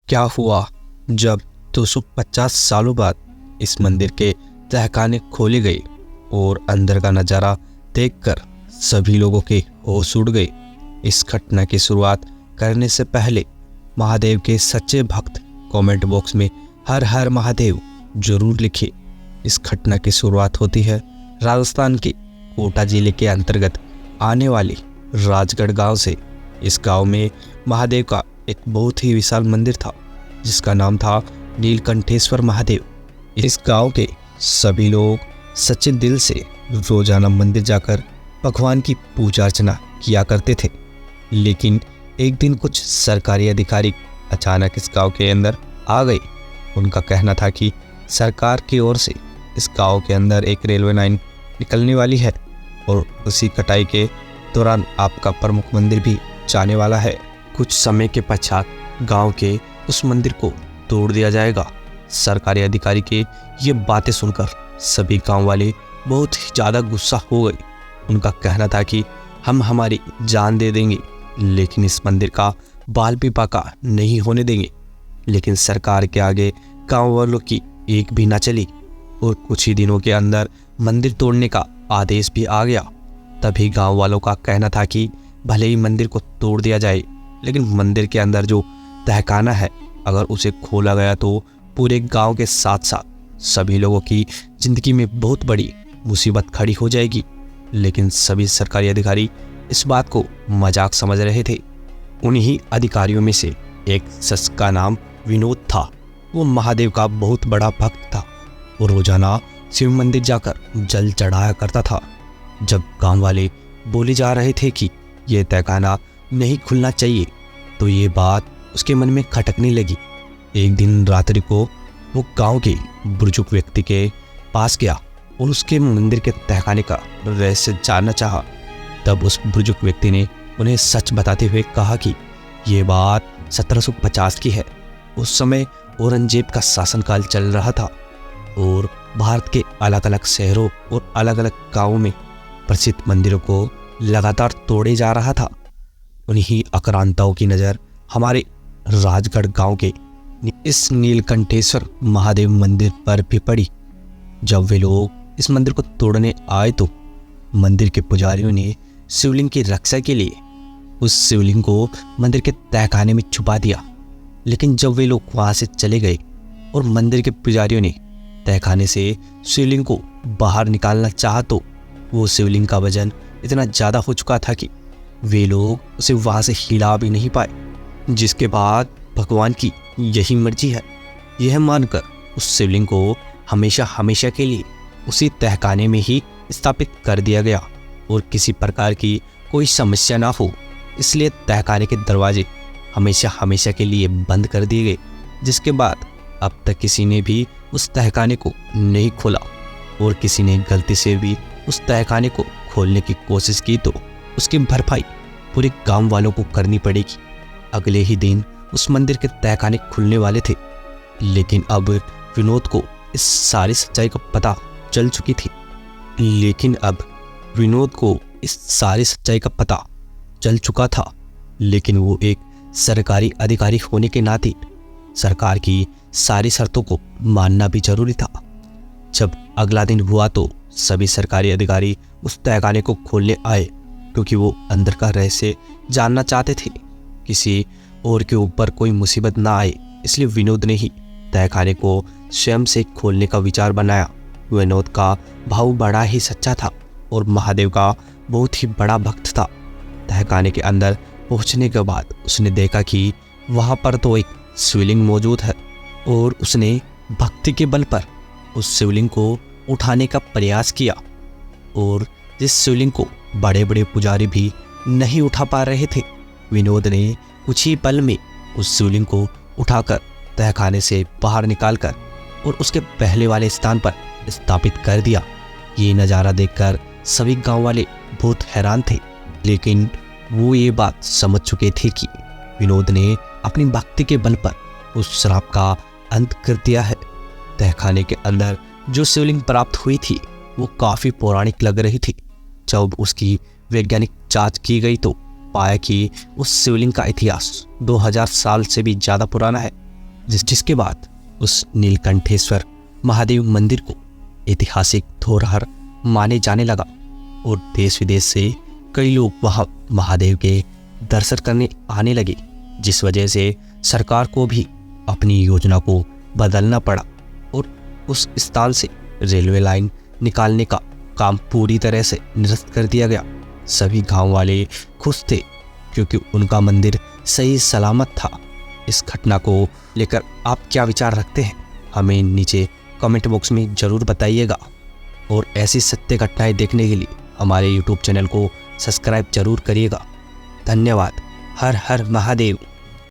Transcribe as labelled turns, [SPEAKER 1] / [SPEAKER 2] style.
[SPEAKER 1] क्या हुआ जब 250 सालों बाद इस मंदिर के तहखाने खोले गए और अंदर का नज़ारा देखकर सभी लोगों के होश उड़ गए। इस घटना की शुरुआत करने से पहले महादेव के सच्चे भक्त कमेंट बॉक्स में हर हर महादेव जरूर लिखे। इस घटना की शुरुआत होती है राजस्थान के कोटा जिले के अंतर्गत आने वाले राजगढ़ गांव से। इस गांव में महादेव का एक बहुत ही विशाल मंदिर था जिसका नाम था नीलकंठेश्वर महादेव। इस गांव के सभी लोग सच्चे दिल से रोजाना मंदिर जाकर भगवान की पूजा अर्चना किया करते थे। लेकिन एक दिन कुछ सरकारी अधिकारी अचानक इस गांव के अंदर आ गए। उनका कहना था कि सरकार की ओर से इस गांव के अंदर एक रेलवे लाइन निकलने वाली है और उसी कटाई के दौरान आपका प्रमुख मंदिर भी जाने वाला है। कुछ समय के पश्चात गांव के उस मंदिर को तोड़ दिया जाएगा। सरकारी अधिकारी के ये बातें सुनकर सभी गांव वाले बहुत ही ज़्यादा गुस्सा हो गए। उनका कहना था कि हम हमारी जान दे देंगे लेकिन इस मंदिर का बाल भी पाका नहीं होने देंगे। लेकिन सरकार के आगे गांव वालों की एक भी ना चली और कुछ ही दिनों के अंदर मंदिर तोड़ने का आदेश भी आ गया। तभी गांव वालों का कहना था कि भले ही मंदिर को तोड़ दिया जाए लेकिन मंदिर के अंदर जो तहखाना है अगर उसे खोला गया तो पूरे गांव के साथ साथ सभी लोगों की ज़िंदगी में बहुत बड़ी मुसीबत खड़ी हो जाएगी। लेकिन सभी सरकारी अधिकारी इस बात को मजाक समझ रहे थे। उन्हीं अधिकारियों में से एक शख्स का नाम विनोद था। वो महादेव का बहुत बड़ा भक्त था और रोजाना शिव मंदिर जाकर जल चढ़ाया करता था। जब गांव वाले बोले जा रहे थे कि यह तहखाना नहीं खुलना चाहिए तो ये बात उसके मन में खटकने लगी। एक दिन रात्रि को वो गांव के बुजुर्ग व्यक्ति के पास गया और उसके मंदिर के तहखाने का रहस्य जानना चाहा। तब उस बुजुर्ग व्यक्ति ने उन्हें सच बताते हुए कहा कि ये बात 1750 की है। उस समय औरंगजेब का शासनकाल चल रहा था और भारत के अलग अलग शहरों और अलग अलग गांवों में प्रसिद्ध मंदिरों को लगातार तोड़े जा रहा था। उन्हीं आक्रांताओं की नज़र हमारे राजगढ़ गांव के इस नीलकंठेश्वर महादेव मंदिर पर भी पड़ी। जब वे लोग इस मंदिर को तोड़ने आए तो मंदिर के पुजारियों ने शिवलिंग की रक्षा के लिए उस शिवलिंग को मंदिर के तहखाने में छुपा दिया। लेकिन जब वे लोग वहां से चले गए और मंदिर के पुजारियों ने तहखाने से शिवलिंग को बाहर निकालना चाहा तो वो शिवलिंग का वजन इतना ज़्यादा हो चुका था कि वे लोग उसे वहाँ से हिला भी नहीं पाए। जिसके बाद भगवान की यही मर्जी है यह मानकर उस शिवलिंग को हमेशा हमेशा के लिए उसी तहखाने में ही स्थापित कर दिया गया और किसी प्रकार की कोई समस्या ना हो इसलिए तहखाने के दरवाजे हमेशा हमेशा के लिए बंद कर दिए गए। जिसके बाद अब तक किसी ने भी उस तहखाने को नहीं खोला और किसी ने गलती से भी उस तहखाने को खोलने की कोशिश की तो उसकी भरपाई पूरे गांव वालों को करनी पड़ेगी। अगले ही दिन उस मंदिर के तहखाने खुलने वाले थे लेकिन अब विनोद को इस सारी सच्चाई का पता चल चुकी थी। चल चुका था लेकिन वो एक सरकारी अधिकारी होने के नाते सरकार की सारी शर्तों को मानना भी जरूरी था। जब अगला दिन हुआ तो सभी सरकारी अधिकारी उस तहखाने को खोलने आए क्योंकि वो अंदर का रहस्य जानना चाहते थे। किसी और के ऊपर कोई मुसीबत ना आए इसलिए विनोद ने ही तहखाने को स्वयं से खोलने का विचार बनाया। विनोद का भाव बड़ा ही सच्चा था और महादेव का बहुत ही बड़ा भक्त था। तहखाने के अंदर पहुंचने के बाद उसने देखा कि वहां पर तो एक शिवलिंग मौजूद है और उसने भक्ति के बल पर उस शिवलिंग को उठाने का प्रयास किया और जिस शिवलिंग को बड़े बड़े पुजारी भी नहीं उठा पा रहे थे विनोद ने कुछ ही पल में उस शिवलिंग को उठाकर तहखाने से बाहर निकालकर और उसके पहले वाले स्थान पर स्थापित कर दिया। ये नज़ारा देखकर सभी गांव वाले बहुत हैरान थे लेकिन वो ये बात समझ चुके थे कि विनोद ने अपनी भक्ति के बल पर उस श्राप का अंत कर दिया है। तहखाने के अंदर जो शिवलिंग प्राप्त हुई थी वो काफ़ी पौराणिक लग रही थी। जब उसकी वैज्ञानिक जांच की गई तो पाया कि उस शिवलिंग का इतिहास 2000 साल से भी ज़्यादा पुराना है जिसके बाद उस नीलकंठेश्वर महादेव मंदिर को ऐतिहासिक धरोहर माने जाने लगा और देश विदेश से कई लोग वहां महादेव के दर्शन करने आने लगे, जिस वजह से सरकार को भी अपनी योजना को बदलना पड़ा और उस स्थान से रेलवे लाइन निकालने का काम पूरी तरह से निरस्त कर दिया गया। सभी गांव वाले खुश थे क्योंकि उनका मंदिर सही सलामत था। इस घटना को लेकर आप क्या विचार रखते हैं, हमें नीचे कमेंट बॉक्स में ज़रूर बताइएगा और ऐसी सत्य घटनाएं देखने के लिए हमारे YouTube चैनल को सब्सक्राइब जरूर करिएगा। धन्यवाद। हर हर महादेव।